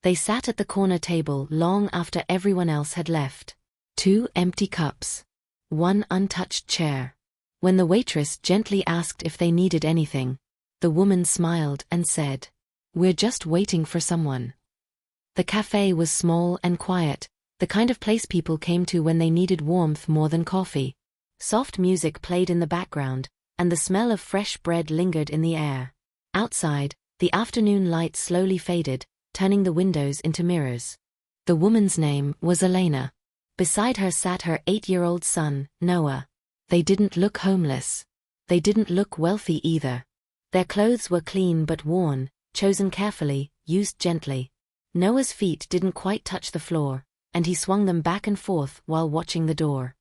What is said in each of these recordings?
They sat at the corner table long after everyone else had left. 2 empty cups. 1 untouched chair. When the waitress gently asked if they needed anything, the woman smiled and said, "We're just waiting for someone." The café was small and quiet, the kind of place people came to when they needed warmth more than coffee. Soft music played in the background, and the smell of fresh bread lingered in the air. Outside, the afternoon light slowly faded, turning the windows into mirrors. The woman's name was Elena. Beside her sat her 8-year-old son, Noah. They didn't look homeless. They didn't look wealthy either. Their clothes were clean but worn, chosen carefully, used gently. Noah's feet didn't quite touch the floor, and he swung them back and forth while watching the door.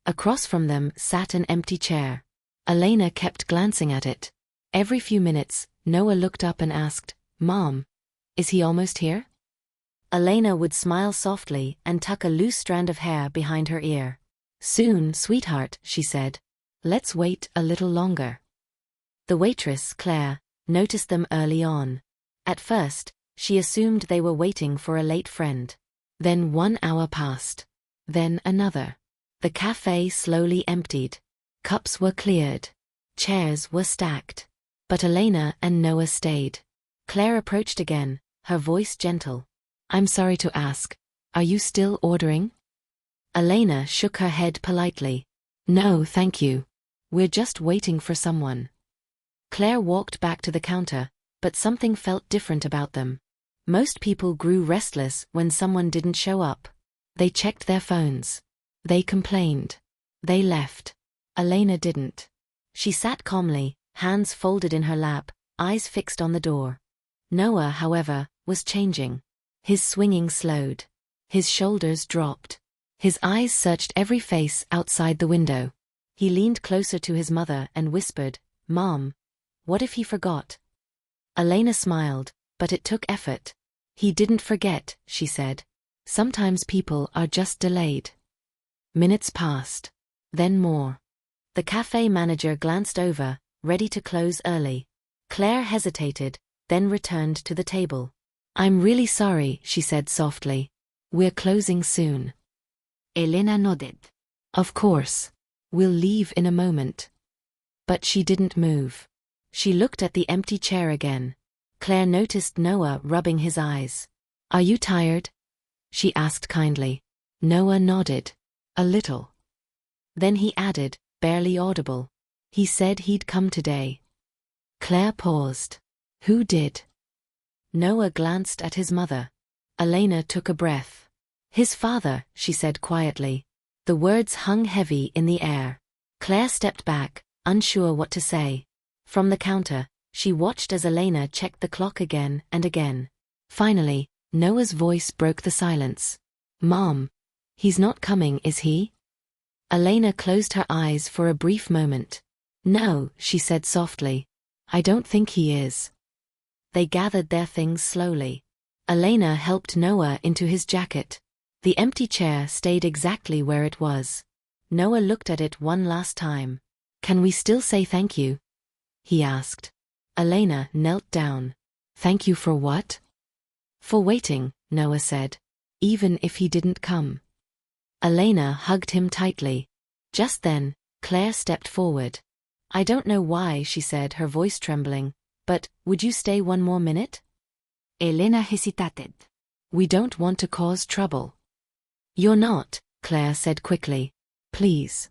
Across from them sat an empty chair. Elena kept glancing at it. Every few minutes, Noah looked up and asked, "Mom, is he almost here?" Elena would smile softly and tuck a loose strand of hair behind her ear. "Soon, sweetheart," she said. "Let's wait a little longer." The waitress, Claire, noticed them early on. At first, she assumed they were waiting for a late friend. Then 1 hour passed. Then another. The café slowly emptied. Cups were cleared. Chairs were stacked. But Elena and Noah stayed. Claire approached again, her voice gentle. "I'm sorry to ask, are you still ordering?" Elena shook her head politely. "No, thank you. We're just waiting for someone." Claire walked back to the counter, but something felt different about them. Most people grew restless when someone didn't show up. They checked their phones. They complained. They left. Elena didn't. She sat calmly, hands folded in her lap, eyes fixed on the door. Noah, however, was changing. His swinging slowed. His shoulders dropped. His eyes searched every face outside the window. He leaned closer to his mother and whispered, "Mom, what if he forgot?" Elena smiled, but it took effort. "He didn't forget," she said. "Sometimes people are just delayed." Minutes passed. Then more. The café manager glanced over, ready to close early. Claire hesitated, then returned to the table. "I'm really sorry," she said softly. "We're closing soon." Elena nodded. "Of course. We'll leave in a moment." But she didn't move. She looked at the empty chair again. Claire noticed Noah rubbing his eyes. "Are you tired?" she asked kindly. Noah nodded. "A little." Then he added, barely audible, "He said he'd come today." Claire paused. "Who did?" Noah glanced at his mother. Elena took a breath. "His father," she said quietly. The words hung heavy in the air. Claire stepped back, unsure what to say. From the counter, she watched as Elena checked the clock again and again. Finally, Noah's voice broke the silence. "Mom, he's not coming, is he?" Elena closed her eyes for a brief moment. "No," she said softly. "I don't think he is." They gathered their things slowly. Elena helped Noah into his jacket. The empty chair stayed exactly where it was. Noah looked at it one last time. "Can we still say thank you?" he asked. Elena knelt down. "Thank you for what?" "For waiting," Noah said. "Even if he didn't come." Elena hugged him tightly. Just then, Claire stepped forward. "I don't know why," she said, her voice trembling, "but would you stay 1 more minute?" Elena hesitated. "We don't want to cause trouble." "You're not," Claire said quickly. "Please."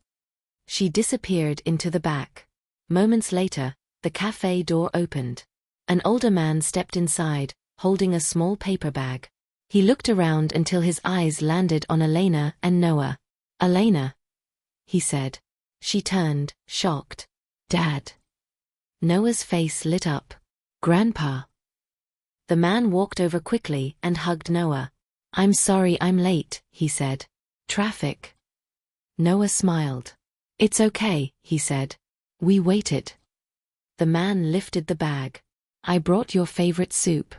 She disappeared into the back. Moments later, the café door opened. An older man stepped inside, holding a small paper bag. He looked around until his eyes landed on Elena and Noah. "Elena," he said. She turned, shocked. "Dad." Noah's face lit up. "Grandpa." The man walked over quickly and hugged Noah. "I'm sorry I'm late," he said. "Traffic." Noah smiled. "It's okay," he said. "We waited." The man lifted the bag. "I brought your favorite soup."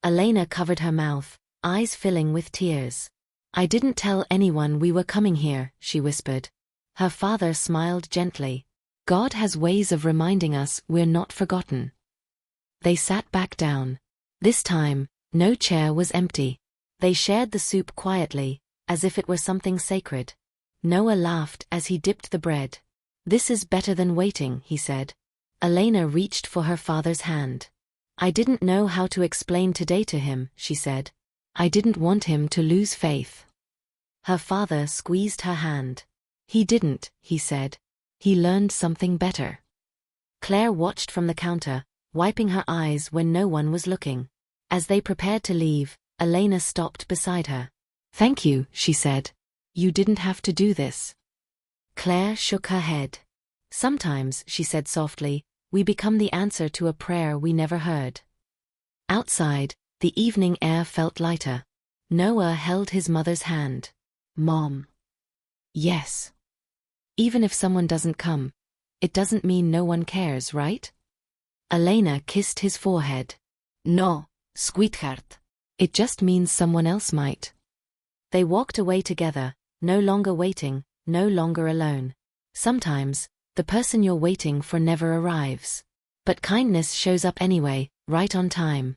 Elena covered her mouth, eyes filling with tears. "I didn't tell anyone we were coming here," she whispered. Her father smiled gently. "God has ways of reminding us we're not forgotten." They sat back down. This time, No chair was empty. They shared the soup quietly, as if it were something sacred. Noah laughed as he dipped the bread. "This is better than waiting," he said. Elena reached for her father's hand. "I didn't know how to explain today to him," she said. "I didn't want him to lose faith." Her father squeezed her hand. "He didn't," he said. "He learned something better." Claire watched from the counter, wiping her eyes when no one was looking. As they prepared to leave, Elena stopped beside her. "Thank you," she said. "You didn't have to do this." Claire shook her head. "Sometimes," she said softly, "we become the answer to a prayer we never heard." Outside, the evening air felt lighter. Noah held his mother's hand. "Mom." "Yes. Even if someone doesn't come, it doesn't mean no one cares, right?" Elena kissed his forehead. "No, sweetheart. It just means someone else might." They walked away together, no longer waiting, no longer alone. Sometimes, the person you're waiting for never arrives. But kindness shows up anyway, right on time.